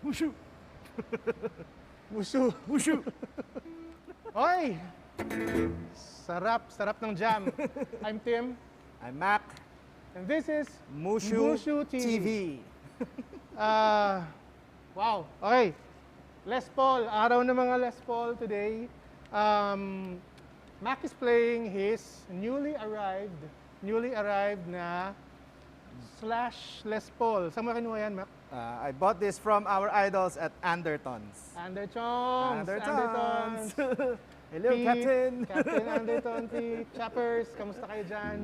Mushu! Mushu! Mushu! Oy! Sarap, sarap ng jam. I'm Tim. I'm Mac. And this is MUSHU TV. TV. Wow. Okay. Les Paul. Araw ng mga Les Paul today. Mac is playing his newly arrived na Slash Les Paul. Saan mo kinuha yan, Mac? I bought this from our idols at Andertons. Andertons. Hello, Pete, Captain. Captain Anderton, Pete, Chappers, kamusta kayo dyan?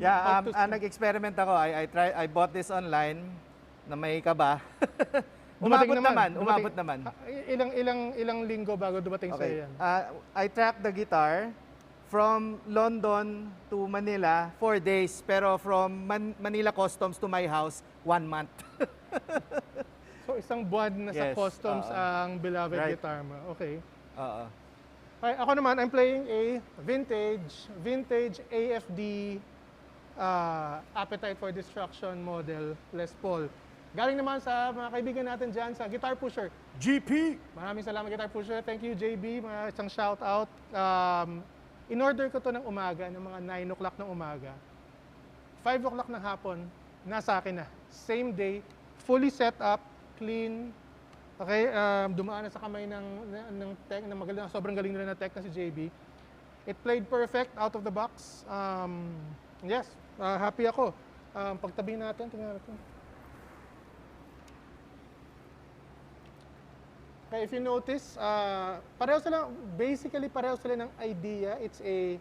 Yeah, nag-experiment ako. I bought this online na may kaba. Umabot naman. Ilang linggo bago dumating Okay. sa'yo yan? I tracked the guitar from London to Manila 4 days, pero from Manila Customs to my house 1 month. So isang buwan na sa Yes, customs ang beloved right. guitar mo. Okay. Oo. Okay, ako naman, I'm playing a vintage AFD Appetite for Destruction model Les Paul. Galing naman sa mga kaibigan natin dyan sa Guitar Pusher. GP! Maraming salamat Guitar Pusher. Thank you JB, isang shout out. In-order ko to ng umaga, ng mga 9 o'clock ng umaga. 5 o'clock ng hapon, nasa akin na. Same day, fully set up, clean. Okay, dumaan na sa kamay ng tech, ng magaling, sobrang galing nila na tech na si JB. It played perfect out of the box. Yes, happy ako. Pagtabi natin, tingnan natin. Okay, if you notice, basically pareho sila ng idea. It's a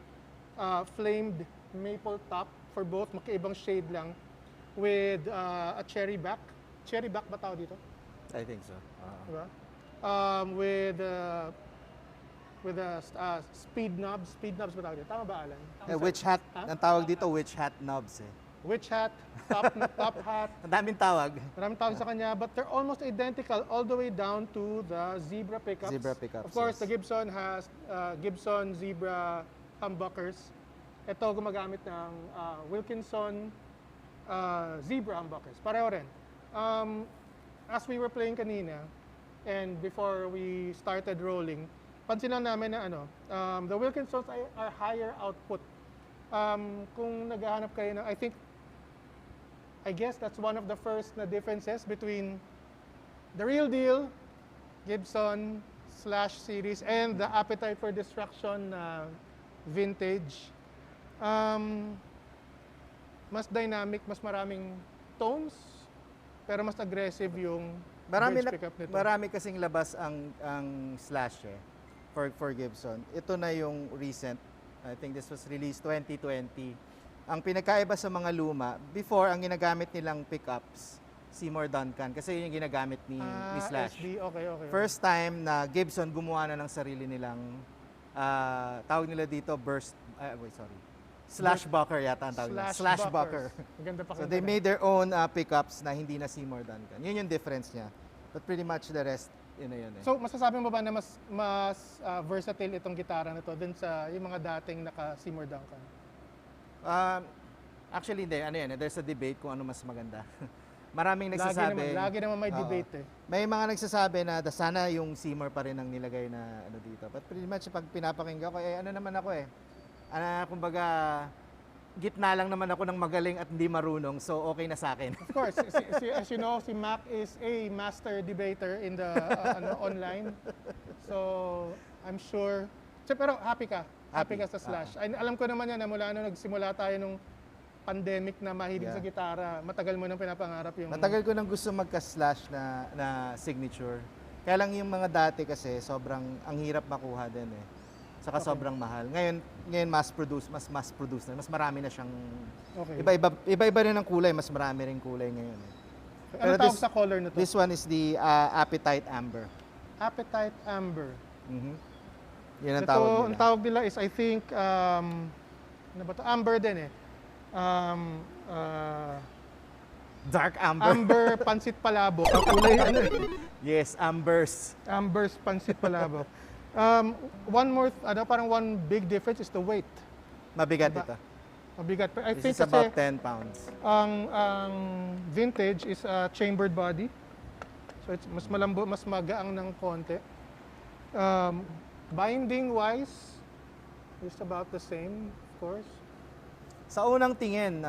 flamed maple top for both, magkaibang shade lang, with a cherry back. Cherry back ba tawag dito? I think so. Diba? With speed knobs ba tawag dito? Tama ba, Alan? Witch hat. Ang tawag dito, witch hat knobs eh. Witch hat, top hat. Ang daming tawag. Maraming tawag sa kanya, but they're almost identical all the way down to the zebra pickups. Zebra pickups, Of course, yes. the Gibson has Gibson zebra humbuckers. Ito gumagamit ng Wilkinson zebra humbuckers. Pareho rin. As we were playing kanina, and before we started rolling, pansin lang namin na the Wilkinsons are higher output. Kung naghahanap kayo ng, I guess that's one of the first na differences between the real deal Gibson Slash series and the Appetite for Destruction vintage. Mas dynamic, mas maraming tones, pero mas aggressive yung bridge pickup nito. Marami kasing labas ang Slash eh, for Gibson. Ito na yung recent. I think this was released 2020. Ang pinagkaiba sa mga luma, before ang ginagamit nilang pickups, Seymour Duncan, kasi yun yung ginagamit ni Slash. SD, okay. First time na Gibson gumawa na ng sarili nilang, tawag nila dito, Slashbucker yata ang tawag nila. Slashbucker. So they made their own pickups na hindi na Seymour Duncan. Yun yung difference niya. But pretty much the rest, yun na yun eh. So, masasabi mo ba na mas versatile itong gitara na to dun sa yung mga dating naka Seymour Duncan? Actually, hindi. There's a debate kung ano mas maganda. Maraming nagsasabi. Lagi naman may debate eh. May mga nagsasabi na sana yung Seymour pa rin ang nilagay na dito. But pretty much, pag pinapakinggan ko, naman ako eh. Kumbaga, gitna lang naman ako ng magaling at hindi marunong, so okay na sa akin. Of course, as you know, si Mac is a master debater in the online. So, I'm sure. Pero happy ka sa Slash. Alam ko naman yan na mula nung nagsimula tayo nung pandemic na mahilig sa gitara, matagal mo nang pinapangarap yung... Matagal ko nang gusto magka-Slash na signature. Kaya lang yung mga dati kasi sobrang ang hirap makuha din eh. Saka Okay. sobrang mahal. Ngayon mass produce na. Mas marami na siyang Okay. iba-iba rin ang kulay, mas marami rin kulay ngayon eh. Ano tawag sa color na to? This one is the Appetite Amber. Appetite Amber. Mhm. Yan ang Ito, tawag ang nila. tawag nila is I think, ano ba to? Amber din eh. Dark Amber. Amber Pansit Palabok. Ang kulay ano eh. Yes, Ambers. Amber's Pansit Palabok. One more, parang one big difference is the weight. Mabigat Diba? ito. Mabigat. But I think This is about kasi 10 pounds. ang vintage is a chambered body. So it's mas malambo, mas magaang ng konti. Binding wise, it's about the same, of course. Sa unang tingin,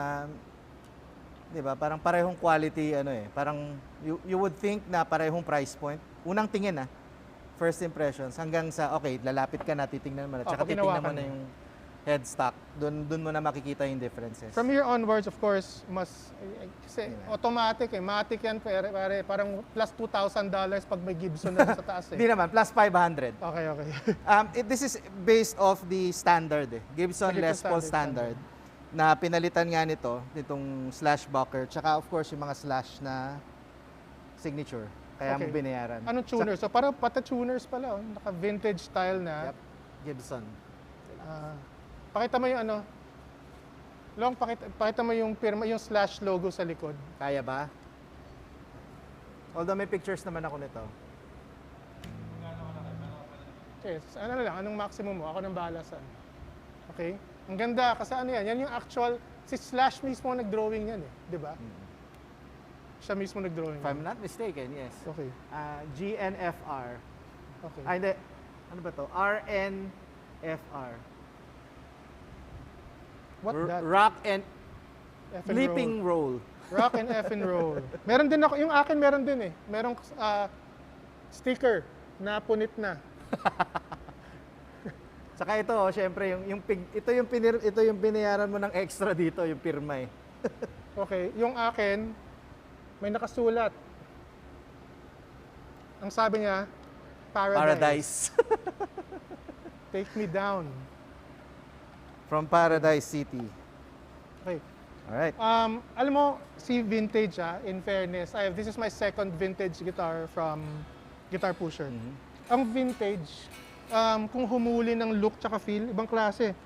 'di ba, parang parehong quality parang you would think na parehong price point. Unang tingin first impressions hanggang sa okay, lalapit ka na, titingnan mo na, tsaka pag ginawa titingnan mo ka na na. yung headstock. Doon mo na makikita yung differences. From here onwards, of course, kasi automatic matic yan, parang plus $2,000 pag may Gibson na sa taas Hindi naman, plus 500. Okay. This is based off the standard Gibson Gibson Les Paul standard na pinalitan nga nitong slash bucker, tsaka of course yung mga slash na signature. Kaya mo Okay. binayaran. Anong tuner? So parang pata-tuners pala, naka-vintage style na. Yep. Gibson. Pakita mo yung Long, pakita mo yung firma, yung slash logo sa likod. Kaya ba? Although may pictures naman ako nito. Okay, ano lang, anong maximum mo? Ako nang bahala sa Okay? Ang ganda, kasi yan yung actual, si Slash mismo ang nag-drawing yan di ba? Siya mismo nag-drawing. If I'm not mistaken, yes. Okay. GNFR. Okay. Ay, hindi. Ano ba to? RNFR. What that? Rock and F and Leaping Roll. Rock and F and roll. Meron din ako, yung akin meron din Merong sticker na punit na. Saka ito, syempre, ito yung binayaran mo ng extra dito, yung pirma Okay, yung akin, may nakasulat. Ang sabi niya, Paradise. Take me down. From Paradise City. Okay. Alright. Alam mo, si vintage in fairness, this is my second vintage guitar from Guitar Pusher. Ang vintage, kung humuli ng look tsaka feel, ibang klase.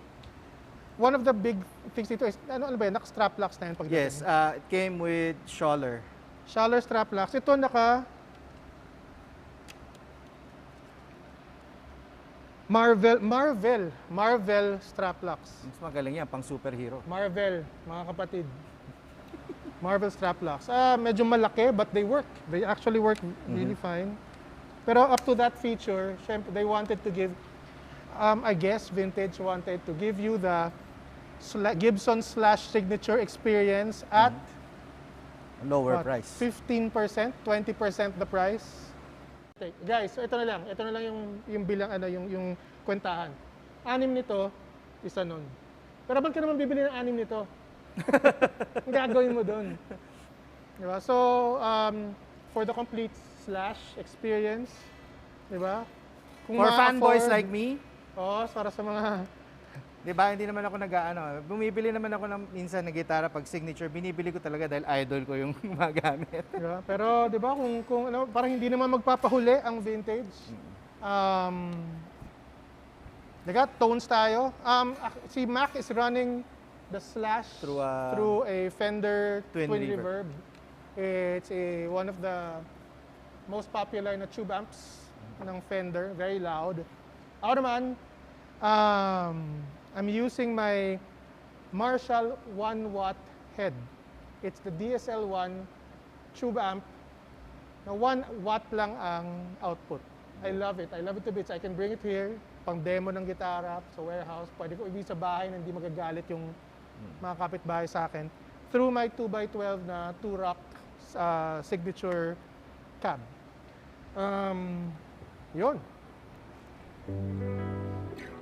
One of the big things dito is, ano ba yun, naka-strap locks na yun pagdating. Yes, it came with Scholler. Scholler strap locks. Ito Marvel strap locks. Mas magaling yan, pang superhero. Marvel, mga kapatid. Marvel strap locks. Medyo malaki, but they work. They actually work really fine. Pero up to that feature, syempre, they wanted to give, I guess Vintage wanted to give you the Gibson slash signature experience at Lower what, price. 15%, 20% the price. Okay, guys, so ito na lang yung bilang yung kwentahan. 6 nito, isa nun. Pero ba't ka naman bibili ng 6 nito? Ang gagawin mo doon. Diba? So, for the complete slash experience, diba? Kung For fanboys ma-afford- like me, para sa mga di ba, hindi naman ako bumibili naman ako ng minsan na gitara pag signature, binibili ko talaga dahil idol ko yung magamit. diba? Pero 'di ba kung parang hindi naman magpapahuli ang vintage. Tones tayo. Si Mac is running the slash Through a Fender Twin Twin Reverb. Reverb. It's one of the most popular na tube amps ng Fender, very loud. Ako naman, I'm using my Marshall 1 watt head. It's the DSL-1 tube amp na 1 watt lang ang output. I love it. I love it to bits. I can bring it here, pang demo ng gitara sa warehouse. Pwede ko ibig sa bahay na hindi magagalit yung mga kapitbahay sa akin. Through my 2x12 na 2-rock signature cab. Yun.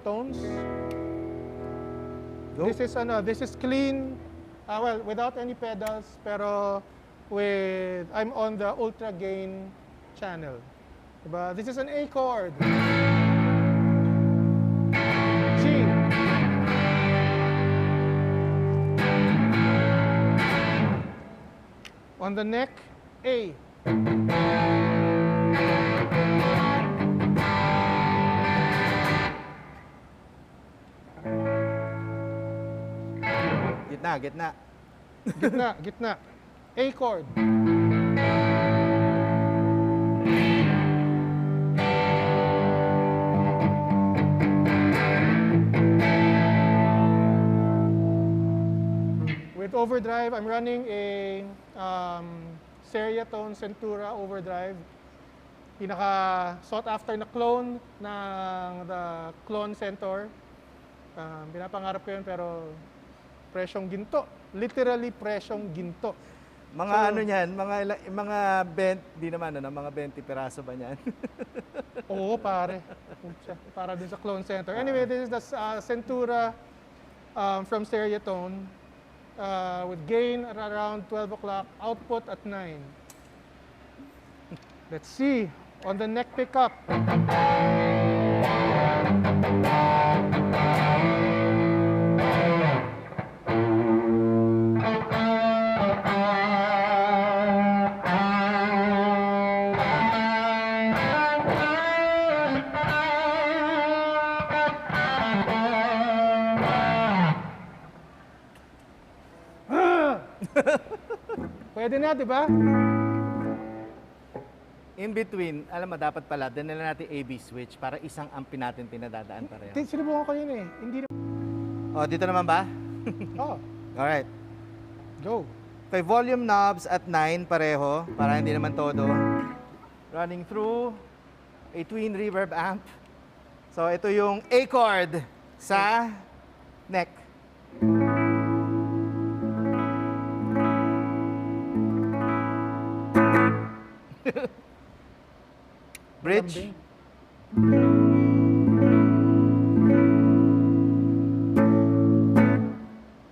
Tones. Go. This is clean. Well, without any pedals, pero I'm on the ultra gain channel. Diba? This is an A chord. G. On the neck, A. Gitna, gitna. Gitna, gitna. A chord. With overdrive, I'm running a Seriatone Centura overdrive. Pinaka sought after na clone ng the Clone Centaur. Pinapangarap ko yun pero presyong ginto. Literally presyong ginto. Mga ano niyan, mga 20, di naman ano, mga 20 piraso ba niyan? Oo, pare. Para dun sa Clone Centaur. Anyway, this is the Centura from Seriatone with gain at around 12 o'clock, output at 9. Let's see. On the neck pickup. Pwede na, di ba? In between, alam mo, dapat pala, dinala natin AB switch para isang ampi natin pinadadaan pareho. Sinubukan ko yun eh. Hindi na. Oh, dito naman ba? Oh, Alright. go. Okay, volume knobs at 9 pareho, para hindi naman todo. Running through a twin reverb amp. So, ito yung A chord sa neck. Bridge.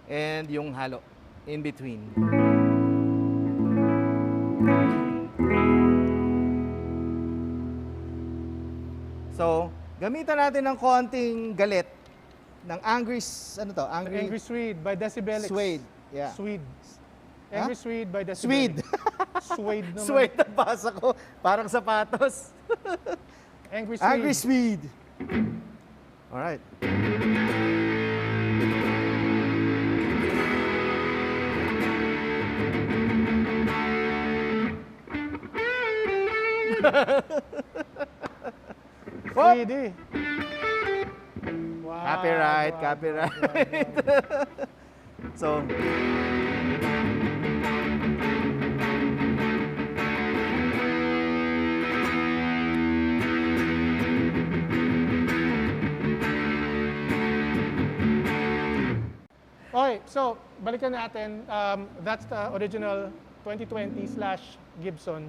And yung halo, in between. So, gamitan natin ng konting galit ng Angry Angry Swede by Decibelics. Suede. Yeah. Swede. Huh? Angry Swede by Decibelics. Swede. Swede naman. Swede ang basa ko. Parang sapatos. Angry Swede. Angry Swede. Alright. Swede. Wow. Copyright, wow, copyright. So, okay, so balikan natin. That's the original 2020/Gibson.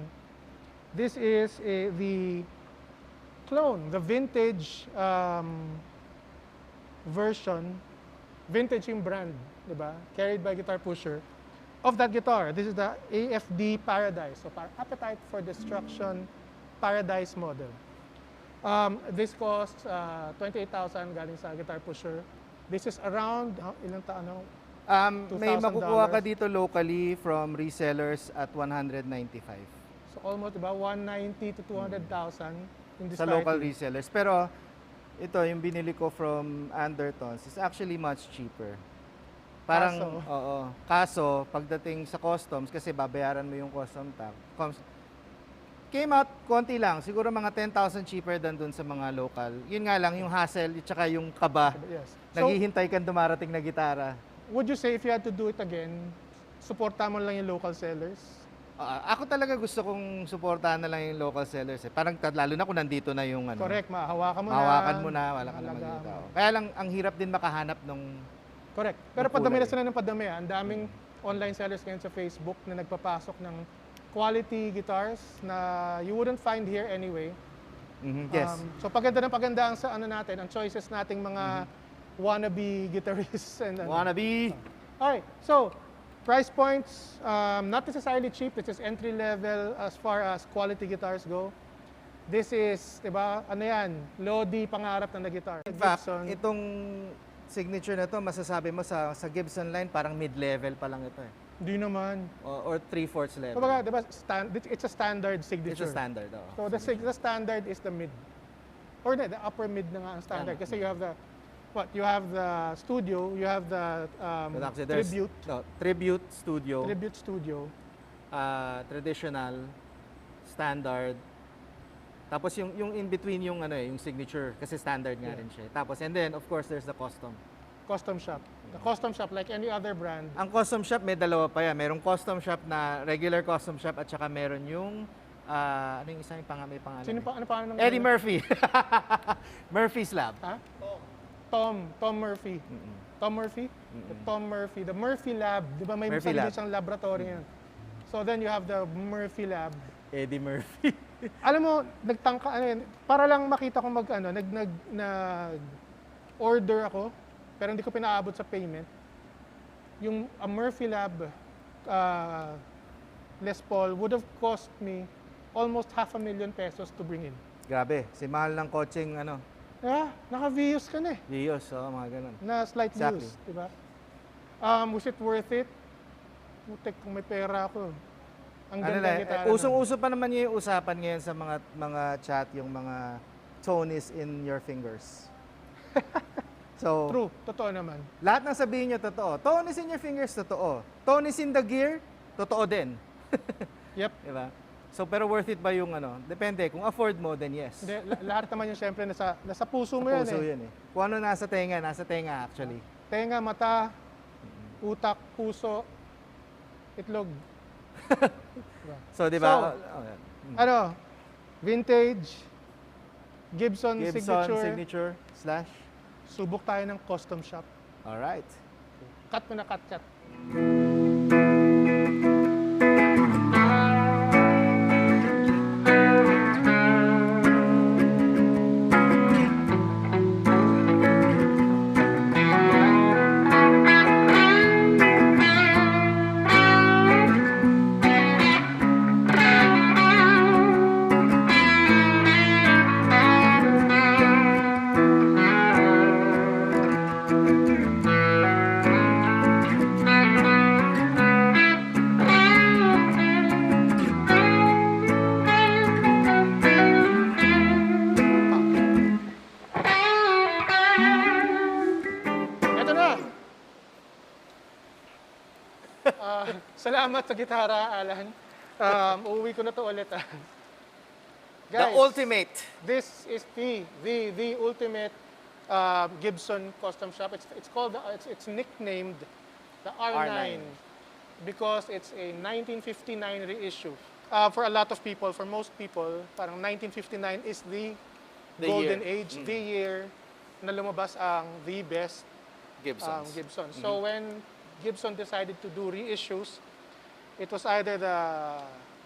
This is the clone, the vintage version, vintage yung brand, di ba? Carried by Guitar Pusher, of that guitar. This is the AFD Paradise, so Appetite for Destruction Paradise model. This costs 28,000 galing sa Guitar Pusher. This is around, ilang taon? may $2,000. makukuha ka dito locally from resellers at 195 So almost, diba, 190 to 200,000 in this sa local variety. resellers. Pero ito, yung binili ko from Andertons is actually much cheaper. Parang, Kaso? oo. Kaso, pagdating sa customs, kasi babayaran mo yung custom tax, came out konti lang. Siguro mga 10,000 cheaper than dun sa mga local. Yun nga lang, yung hassle, at saka yung kaba. Yes. So, Naghihintay kang dumarating na gitara. would you say if you had to do it again, suporta mo lang yung local sellers? Ako talaga gusto kong suportahan na lang yung local sellers. Parang lalo na kung nandito na yung ano. Correct, mahawakan mo na. Hawakan mo na, wala ka naman alagaan dito. mo. Kaya lang, ang hirap din makahanap nung Correct. Pero Ang padami na kulay. sila ng padami. Ang daming online sellers ngayon sa Facebook na nagpapasok ng quality guitars na you wouldn't find here anyway. Yes. So paganda ng paganda ang sa ano natin, ang choices nating mga wannabe guitarists and ano. Wannabe. Alright, so price points, not necessarily cheap. This is entry level as far as quality guitars go. This is, di ba, ano yan? Lodi pangarap na guitar. In fact, itong signature na to, masasabi mo sa Gibson line, parang mid-level pa lang ito eh. Hindi naman. Or 3/4 level. Kumbaga, di ba, it's a standard signature. It's a standard, oo. So the standard is the mid. Or the upper mid na nga ang standard. Kasi you have the, you have the studio, you have the tribute. No, tribute studio. Tribute studio. Traditional, standard. Tapos yung in between yung yung signature kasi standard nga rin siya. Tapos and then of course there's the custom. Custom shop. The custom shop like any other brand. Ang custom shop may dalawa pa yan. Merong custom shop na regular custom shop at saka meron yung ano yung isa yung may pangalan. Sino pa ano pangalan ng Eddie Murphy. Murphy's Lab. Ha? Tom Murphy. Tom Murphy? The Tom Murphy. The Murphy Lab. Di ba may sarili siyang laboratory yan? So then you have the Murphy Lab. Eddie Murphy. Alam mo, nagtangka, para lang makita ko order ako, pero hindi ko pinaabot sa payment. Yung Murphy Lab Les Paul would have cost me almost $500,000 pesos to bring in. Grabe, si mahal ng coaching Yeah, naka-views ka na eh. Views, mga ganun. Na slight Exactly. views, di ba? Was it worth it? Putek, kung may pera ako. Ang ganda ng gitara. Usong-uso pa naman yung usapan ngayon sa mga chat, yung mga tone is in your fingers. So, True, totoo naman. lahat ng sabihin nyo totoo. Tone is in your fingers, totoo. Tone is in the gear, totoo din. Yep. Diba? So, pero worth it ba yung Depende. Kung afford mo, then yes. Hindi, lahat naman yung siyempre nasa puso mo Sa puso yan eh. yun eh. Kung ano nasa tenga actually. Tenga, mata, utak, puso, itlog. So, di ba? Ano? Vintage, Gibson signature slash. Subok tayo ng custom shop. Alright. Cut mo na, cut. Salamat sa gitara, Alan. Uuwi ko na to ulit. Guys, The ultimate. This is the ultimate Gibson custom shop. It's called it's nicknamed the R9 because it's a 1959 reissue. For a lot of people, for most people, parang 1959 is the golden age, the year na lumabas ang the best Gibson. So when Gibson decided to do reissues, it was either the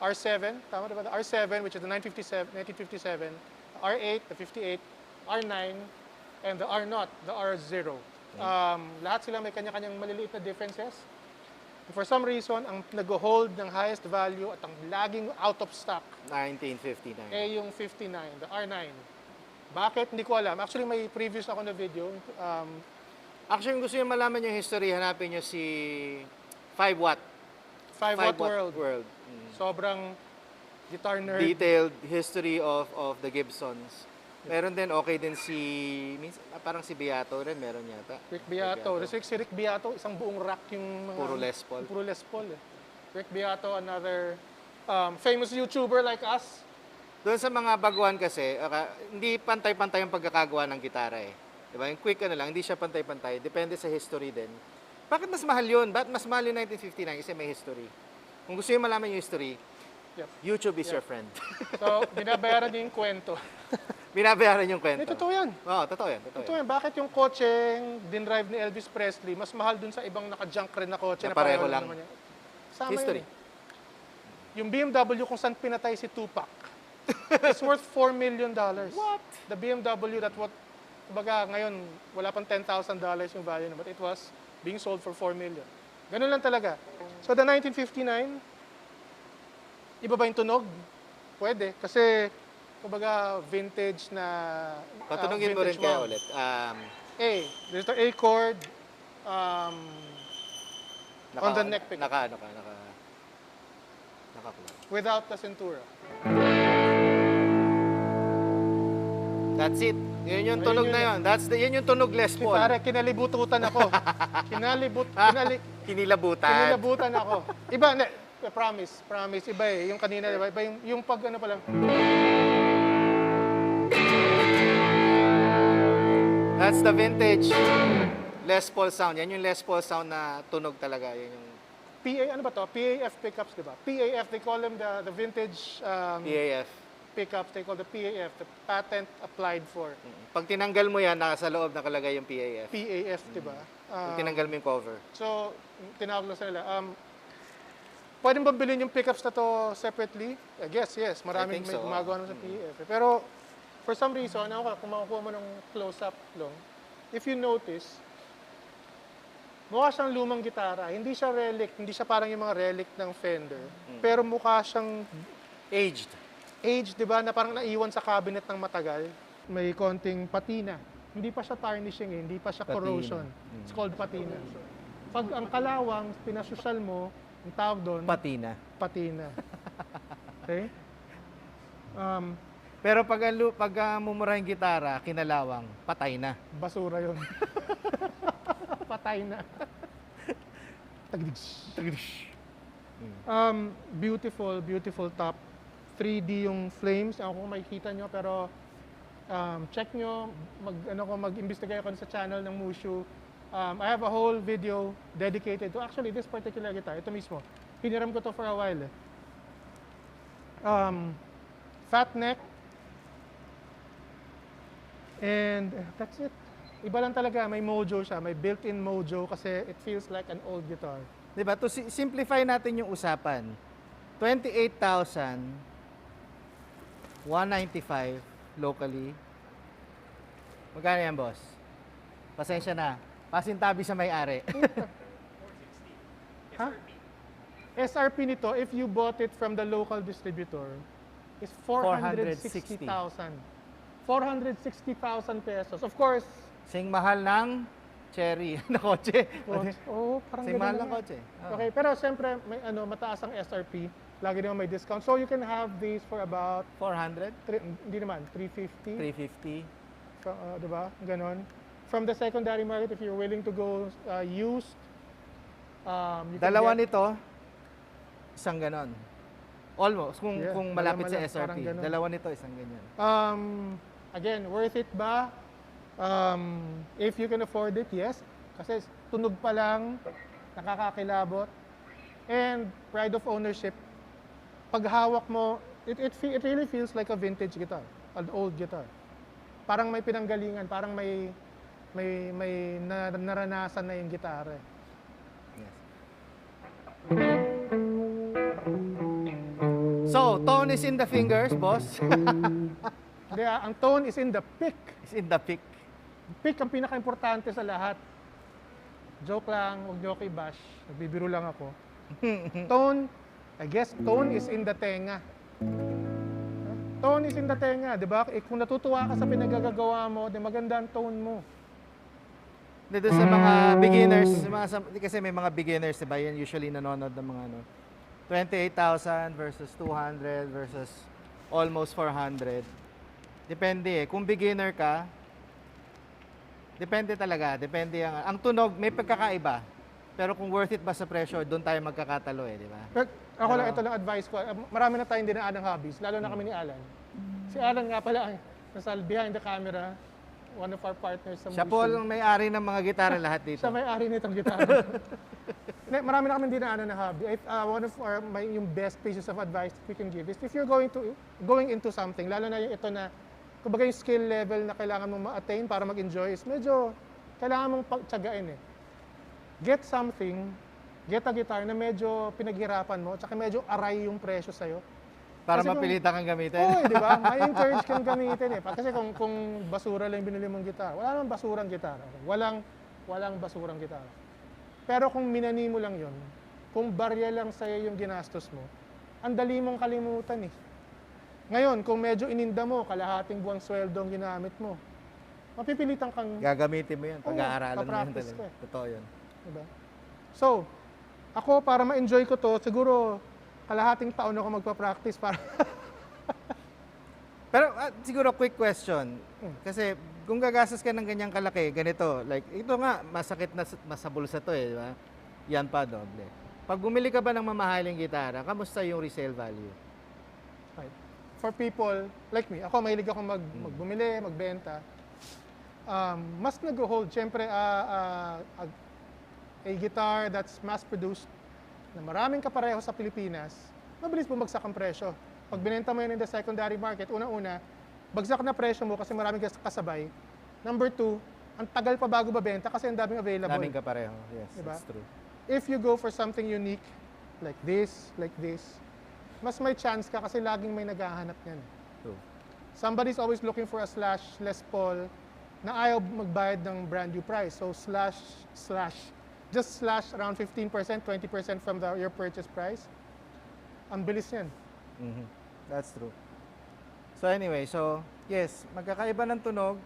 R7, tama diba? The R7, which is the 1957, the R8, the 58, R9, and the R0, the R0. Lahat sila may kanya-kanyang maliliit na differences. And for some reason, ang nag-hold ng highest value at ang laging out of stock 1959. eh yung 59, the R9. Bakit? Hindi ko alam. Actually, may previous ako na video. Actually, kung gusto nyo malaman yung history, hanapin nyo si 5 Watt. 5 Watt World. Mm. Sobrang guitar nerd. Detailed history of the Gibsons. Meron din, okay din parang si Beato rin, meron yata. Rick Beato. Si Rick Beato, isang buong rack yung mga... Puro Les Paul. Puro Les Paul eh. Rick Beato, another famous YouTuber like us. Doon sa mga baguhan kasi, hindi pantay-pantay yung pagkakagawa ng gitara eh. Diba? Yung quick hindi siya pantay-pantay. Depende sa history din. Bakit mas mahal yun? Bakit mas mahal yung 1959? Kasi may history. Kung gusto nyo malaman yung history, YouTube is your friend. So, binabayaran din yung kwento. Binabayaran yung kwento. Totoo yan. Oo, totoo yan. Totoo yan. Bakit yung kotseng dinrive ni Elvis Presley mas mahal dun sa ibang naka-junk rin na kotse na pareho lang. Naman yan? Sama History. yun eh. Yung BMW kung saan pinatay si Tupac, it's worth $4 million. What? The BMW kumbaga ngayon, wala pang $10,000 yung value na, but it was being sold for $4 million. Ganun lang talaga. So the 1959, iba ba yung tunog? Pwede. Kasi kumbaga vintage na Patunungin mo rin vintage kaya wound. ulit. A. There's the A chord. On the neck pick. Naka-plug. Without the cintura. That's it. Yun yung tunog Ayun na yun. Yun yung tunog Les Paul. Pare, kinalibututan ako. Kinilabutan. Kinilabutan ako. Iba, hindi. Promise. Iba eh. Yung kanina, diba? Iba yung pag ano pa lang. That's the vintage Les Paul sound. Yan yung Les Paul sound na tunog talaga. Yan yung Ano ba to? PAF pickups, diba? PAF, they call them the vintage PAF. pickups. They call the PAF, the patent applied for. Pag tinanggal mo yan, nasa loob nakalagay yung PAF. PAF, diba? Pag tinanggal mo yung cover. So, tinawag lang sa nila. Pwedeng bang bilhin yung pickups na to separately? I guess, yes. Maraming I think may so. gumagawa naman sa PAF. Pero, for some reason, kung makukuha mo ng close-up lang, if you notice, mukha siyang lumang gitara. Hindi siya relic. Hindi siya parang yung mga relic ng Fender. Pero mukha siyang Aged. di ba, na parang naiwan sa cabinet ng matagal. May konting patina. Hindi pa siya tarnishing eh. Hindi pa siya Patina. corrosion. It's called patina. Pag ang kalawang, pinasosyal mo, ang tawag doon, Patina. patina. Okay? Pero pag mumura yung gitara, kinalawang, patay na. Basura yun. Patay na. Tagdigs. Beautiful top. 3D yung flames. Ako kung makikita nyo, pero check nyo, mag-investigate ako sa channel ng MUSHU. I have a whole video dedicated to actually this particular guitar. Ito mismo. Hiniram ko to for a while eh. Fat neck. And that's it. Iba lang talaga, may mojo siya, may built-in mojo kasi it feels like an old guitar. Diba? To simplify natin yung usapan, 28,195 locally. Magkano yan, boss? Pasensya na. Pasintabi sa may-ari. Ha? SRP nito, if you bought it from the local distributor, is 460,000. 460,000 pesos. Of course, Sing mahal ng cherry na kotse. parang Sing ganun mahal na ng nga. kotse. Okay, pero siyempre, may mataas ang SRP. Lagi naman may discount. So you can have these for about, 400? hindi naman, 350. 350? Diba? Ganon. From the secondary market, if you're willing to go used, you can Dalawa get- nito, isang ganon. Almost, Yeah, kung malapit sa parang SRP. ganon. Dalawa nito, isang ganyan. Again, worth it ba? If you can afford it, yes. Kasi tunog pa lang, nakakakilabot. And pride of ownership. Pag hawak mo, it really feels like a vintage guitar, an old guitar. Parang may pinanggalingan, parang may naranasan na yung gitara. Yes. So, tone is in the fingers, boss. Hindi, ang tone is in the pick. Is in the pick. Pick ang pinaka-importante sa lahat. Joke lang, huwag niyo ako i-bash. Nagbibiro lang ako. Tone, I guess tone is in the tenga. Tone is in the tenga, di ba? Kung natutuwa ka sa pinagagagawa mo, di maganda ang tone mo. Dito sa mga beginners, kasi may mga beginners, diba? Yan usually nanonood ng mga 28,000 versus 200 versus almost 400. Depende eh. Kung beginner ka, depende talaga. Depende ang tunog, may pagkakaiba. Pero kung worth it ba sa presyo, doon tayo magkakatalo eh, di ba? Pero ako lang, ito lang advice ko. Marami na tayong dinaan ng hobbies, lalo na kami ni Alan. Si Alan nga pala, nasa behind the camera, one of our partners sa Siya MUSHU. po ang may-ari ng mga gitara lahat dito. Siya may-ari nitong gitara. Marami na kami dinaanan ng hobby. One of yung best pieces of advice that we can give is if you're going into something, lalo na yung ito na, kumbaga yung skill level na kailangan mong ma-attain para mag-enjoy is medyo kailangan mong pagtsagain eh. Get a guitar na medyo pinaghirapan mo, tsaka medyo aray yung presyo sa'yo. Para Kasi mapilitan kang gamitin. Oo, di ba? May encourage kang gamitin eh. Kasi kung basura lang yung binili mong gitara, wala namang basurang gitara. Walang basurang gitara. Pero kung minani mo lang yun, kung barya lang sa'yo yung ginastos mo, ang dali mong kalimutan eh. Ngayon, kung medyo ininda mo, kalahating buwang sweldo ang ginamit mo, mapipilitan kang, Gagamitin mo yan. Oo, Pag-aaralan mo yan papractice talaga. ka eh. Totoo yun. diba? So, ako, para ma-enjoy ko to, siguro, kalahating taon ako magpa-practice para, Pero siguro quick question. Kasi kung gagastos ka ng ganyang kalaki, ganito, like ito nga, masakit na sa bulsa to eh, di ba? Yan pa, doble. Pag bumili ka ba ng mamahaling gitara, kamusta yung resale value? Right. For people like me, ako mahilig ako magbumili, magbenta. Mas nag-hold, syempre, a guitar that's mass-produced na maraming kapareho sa Pilipinas, mabilis bumagsak ang presyo. Pag binenta mo yun in the secondary market, una-una, bagsak na presyo mo kasi maraming kasabay. Number two, ang tagal pa bago mabenta kasi ang daming available. Daming kapareho. Yes, Diba? that's true. If you go for something unique, like this, mas may chance ka kasi laging may naghahanap niyan. True. Somebody's always looking for a slash Les Paul na ayaw magbayad ng brand new price. So just slash around 15%, 20% from your purchase price. Ang bilis niyan. That's true. So anyway, yes, magkakaiba ng tunog.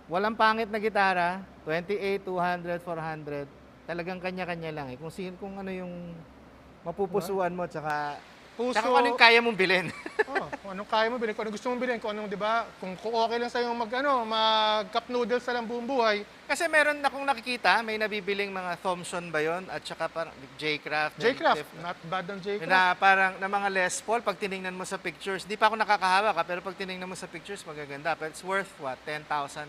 Walang pangit na gitara, 28, 200, 400. Talagang kanya-kanya lang eh. Kung ano yung mapupusuan mo, tsaka Tsaka kung anong kaya mong bilhin. Kung anong kaya mo bilhin, kung anong gusto mong bilhin, kung anong, di ba, kung okay lang sa'yo mag-cup noodles sa lang buong buhay. Kasi meron akong nakikita, may nabibiling mga Thomson ba yun? At saka parang J-Craft. Not bad ang J-Craft. Na parang na mga Les Paul, pag tinignan mo sa pictures, di pa ako nakakahawak pero pag tinignan mo sa pictures, magaganda. But it's worth what? 10,000,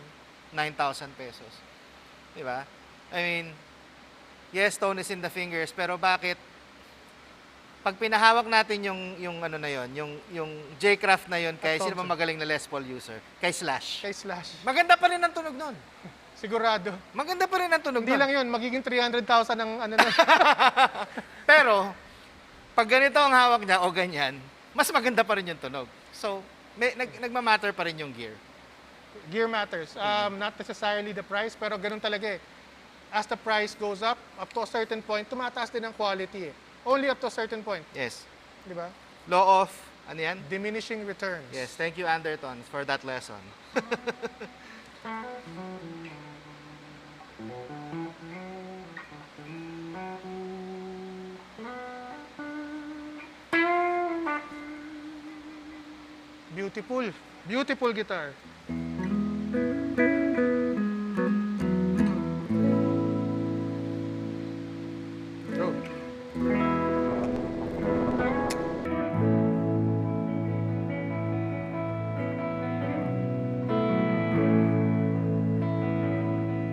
9,000 pesos. Di ba? I mean, yes, tone is in the fingers, pero bakit pag pinahawak natin yung ano na yon, yung J-Craft na yon kay sino ba magaling na Les Paul user? Kay Slash. Kay Slash. Maganda pa rin ang tunog nun. Sigurado. Maganda pa rin ang tunog Hindi nun. lang yun, magiging 300,000 ang ano na. Pero, pag ganito ang hawak niya o ganyan, mas maganda pa rin yung tunog. So, nagmamatter pa rin yung gear. Gear matters. Not necessarily the price, pero ganun talaga eh. As the price goes up to a certain point, tumataas din ang quality eh. Only up to a certain point. Yes. Di ba? Law of, ano yan? Diminishing returns. Yes, thank you Anderton for that lesson. Beautiful. Beautiful guitar. Go.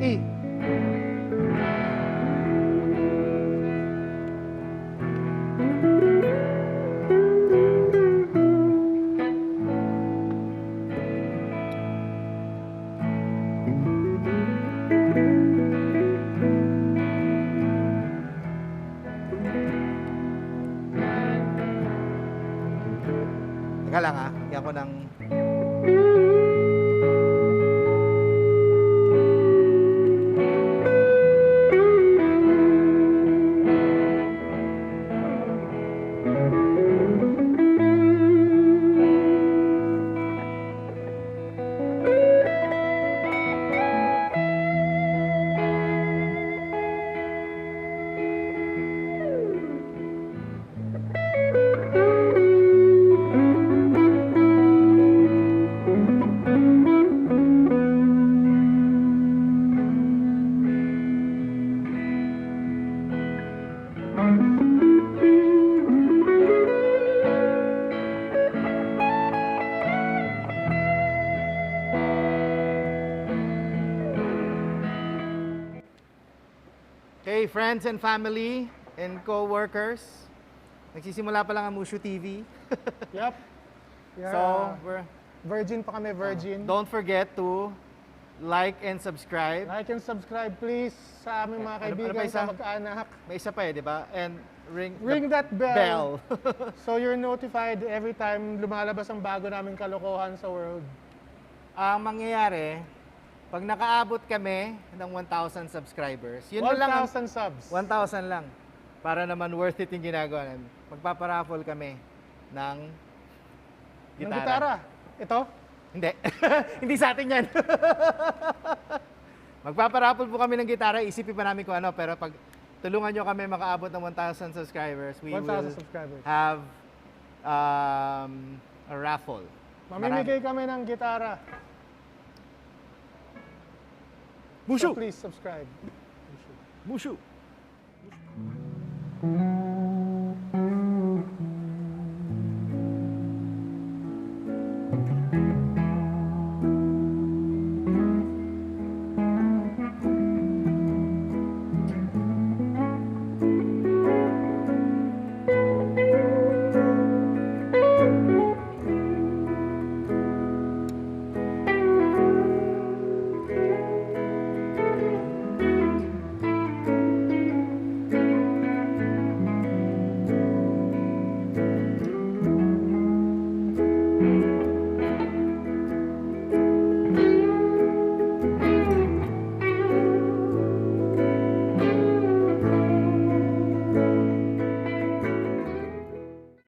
E. teka lang lagyan ko ng Okay, friends and family and co-workers. Nagsisimula pa lang ang MUSHU TV. Yep. Yeah. So, Virgin pa kami, virgin. don't forget to like and subscribe. Like and subscribe please sa aming mga kaibigan, ano pa isa? sa mag-anak. May isa pa di ba? And Ring that bell. bell. So you're notified every time lumalabas ang bago naming kalokohan sa world. Ang mangyayari, pag nakaabot kami ng 1,000 subscribers, yun na lang. 1,000 subs. 1,000 lang. Para naman worth it yung ginagawa namin. Magpaparaffle kami ng Ng gitara. Ito? Hindi. Hindi sa atin yan. Magpaparapol po kami ng gitara. Isipin pa namin kung ano. Pero pag tulungan nyo kami makaabot ng 1,000 subscribers, we 1,000 will subscribers. have a raffle. Mamimigay kami ng gitara. Mushu! So please subscribe. Mushu!